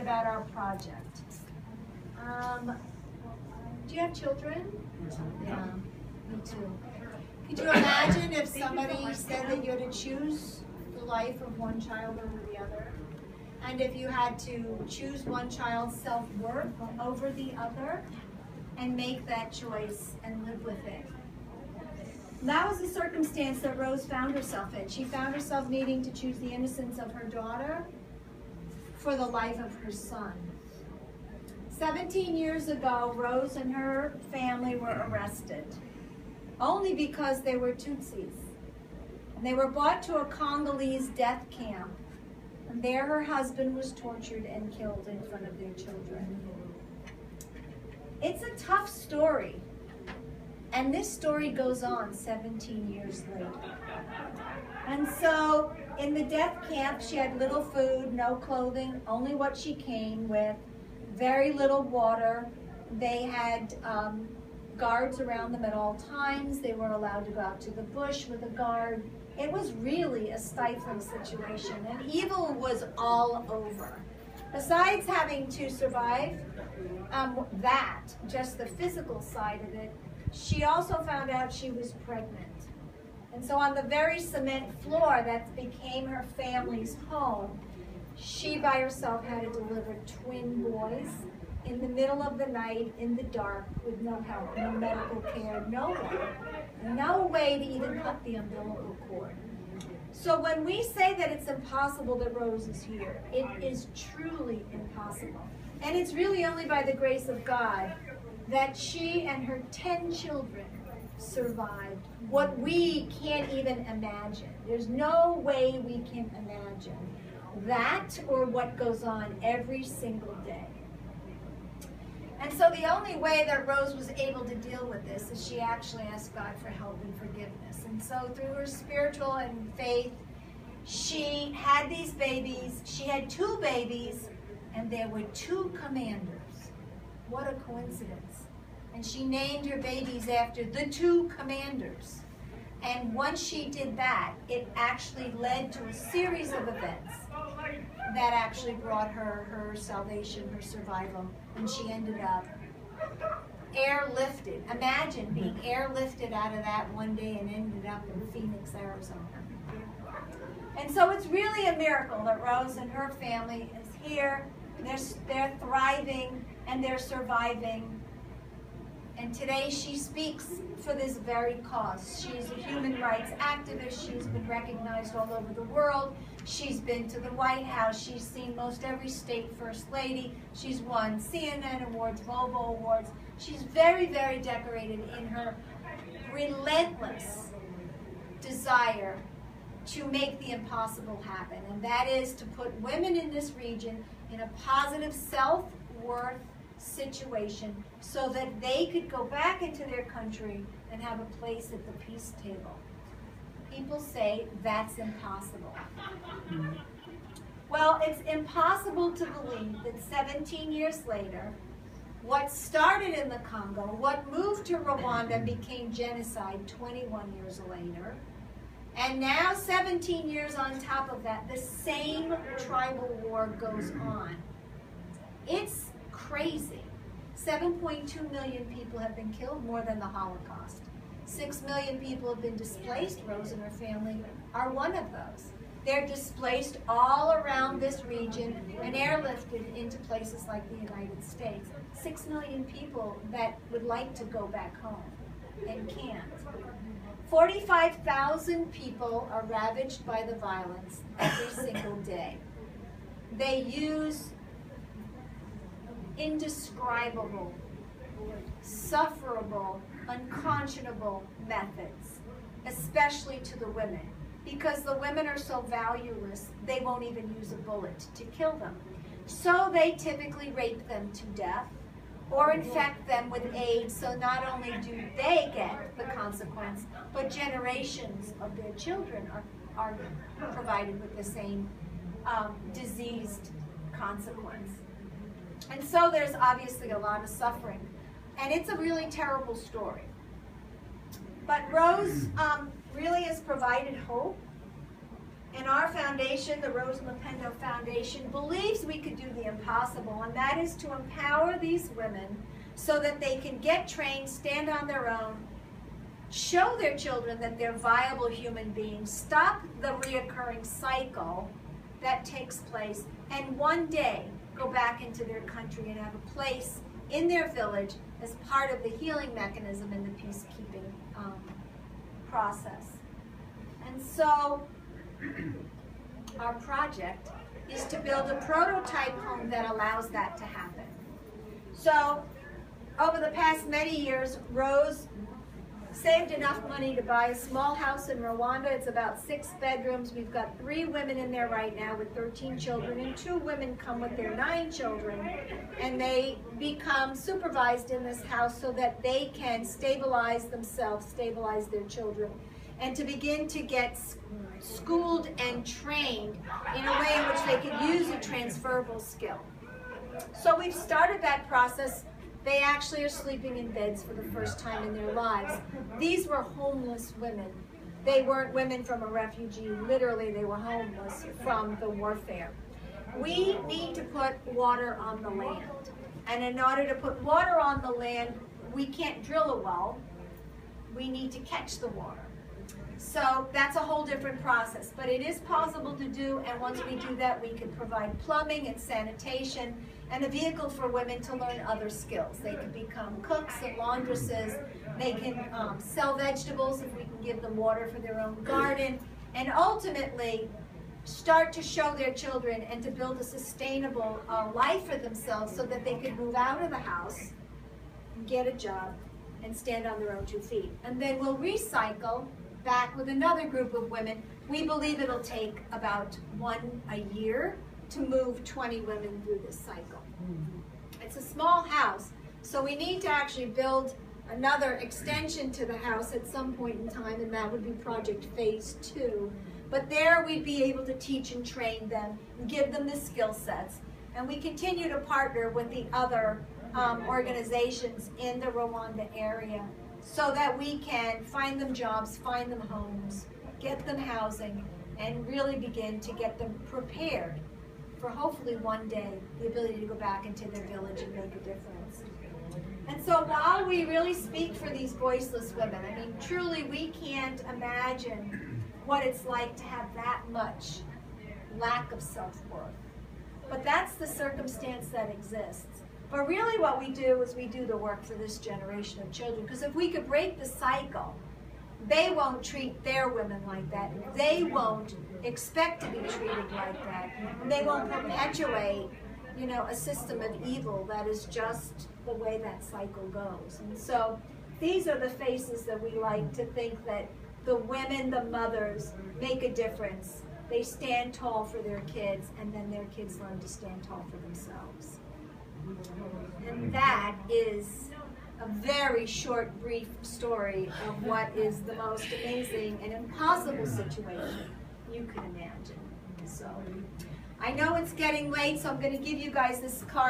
about our project. Do you have children? Yeah, me too. Could you imagine if somebody said that you had to choose the life of one child over the other? And if you had to choose one child's self-worth over the other and make that choice and live with it? That was the circumstance that Rose found herself in. She found herself needing to choose the innocence of her daughter for the life of her son. 17 years ago, Rose and her family were arrested, only because they were Tutsis. And they were brought to a Congolese death camp. And there her husband was tortured and killed in front of their children. It's a tough story. And this story goes on 17 years later. And so in the death camp, she had little food, no clothing, only what she came with, very little water. They had guards around them at all times. They were allowed to go out to the bush with a guard. It was really a stifling situation, and evil was all over. Besides having to survive just the physical side of it, she also found out she was pregnant. And so on the very cement floor that became her family's home, she by herself had to deliver twin boys in the middle of the night, in the dark, with no help, no medical care, no way to even cut the umbilical cord. So when we say that it's impossible that Rose is here, it is truly impossible. And it's really only by the grace of God that she and her 10 children survived what we can't even imagine. There's no way we can imagine that or what goes on every single day. And so the only way that Rose was able to deal with this is she actually asked God for help and forgiveness. And so through her spiritual and faith, she had these babies. She had 2 babies, and there were 2 commanders. What a coincidence. And she named her babies after the 2 commanders. And once she did that, it actually led to a series of events that actually brought her salvation, her survival, and she ended up airlifted. Imagine being airlifted out of that one day and ended up in Phoenix, Arizona. And so it's really a miracle that Rose and her family is here. They're thriving and they're surviving. And today she speaks for this very cause. She's a human rights activist. She's been recognized all over the world. She's been to the White House. She's seen most every state first lady. She's won CNN awards, Volvo awards. She's very, very decorated in her relentless desire to make the impossible happen. And that is to put women in this region in a positive self-worth situation so that they could go back into their country and have a place at the peace table. People say that's impossible. Well, it's impossible to believe that 17 years later, what started in the Congo, what moved to Rwanda became genocide 21 years later, and now 17 years on top of that, the same tribal war goes on. It's crazy. 7.2 million people have been killed, more than the Holocaust. 6 million people have been displaced. Rose and her family are one of those. They're displaced all around this region and airlifted into places like the United States. 6 million people that would like to go back home and can't. 45,000 people are ravaged by the violence every single day. They use indescribable, sufferable, unconscionable methods, especially to the women, because the women are so valueless, they won't even use a bullet to kill them. So they typically rape them to death or infect them with AIDS, so not only do they get the consequence, but generations of their children are provided with the same diseased consequence. And so there's obviously a lot of suffering. And it's a really terrible story. But Rose really has provided hope And our foundation, the Rose Mapendo Foundation, believes we could do the impossible, and that is to empower these women so that they can get trained, stand on their own, show their children that they're viable human beings, stop the reoccurring cycle that takes place, and one day go back into their country and have a place in their village as part of the healing mechanism in the peacekeeping process. And so our project is to build a prototype home that allows that to happen. So over the past many years, Rose saved enough money to buy a small house in Rwanda. It's about 6 bedrooms. We've got 3 women in there right now with 13 children, and 2 women come with their 9 children, and they become supervised in this house so that they can stabilize themselves, stabilize their children, and to begin to get schooled and trained in a way in which they could use a transferable skill. So we've started that process. They actually are sleeping in beds for the first time in their lives. These were homeless women. They weren't women from a refugee. Literally, they were homeless from the warfare. We need to put water on the land. And in order to put water on the land, we can't drill a well. We need to catch the water. So that's a whole different process, but it is possible to do, and once we do that, we can provide plumbing and sanitation and a vehicle for women to learn other skills. They can become cooks and laundresses. They can sell vegetables if we can give them water for their own garden, and ultimately start to show their children and to build a sustainable life for themselves so that they can move out of the house, get a job, and stand on their own 2 feet. And then we'll recycle back with another group of women. We believe it'll take about 1 a year to move 20 women through this cycle. It's a small house, so we need to actually build another extension to the house at some point in time, and that would be project phase 2. But there we'd be able to teach and train them and give them the skill sets. And we continue to partner with the other organizations in the Rwanda area so that we can find them jobs, find them homes, get them housing, and really begin to get them prepared for hopefully one day the ability to go back into their village and make a difference. And so while we really speak for these voiceless women, I mean, truly we can't imagine what it's like to have that much lack of self-worth. But that's the circumstance that exists. But really what we do is we do the work for this generation of children, because if we could break the cycle, they won't treat their women like that. They won't expect to be treated like that. And they won't perpetuate, a system of evil that is just the way that cycle goes. And so these are the faces that we like to think that the women, the mothers, make a difference. They stand tall for their kids, and then their kids learn to stand tall for themselves. And that is a very short, brief story of what is the most amazing and impossible situation you can imagine. So I know it's getting late, so I'm going to give you guys this card.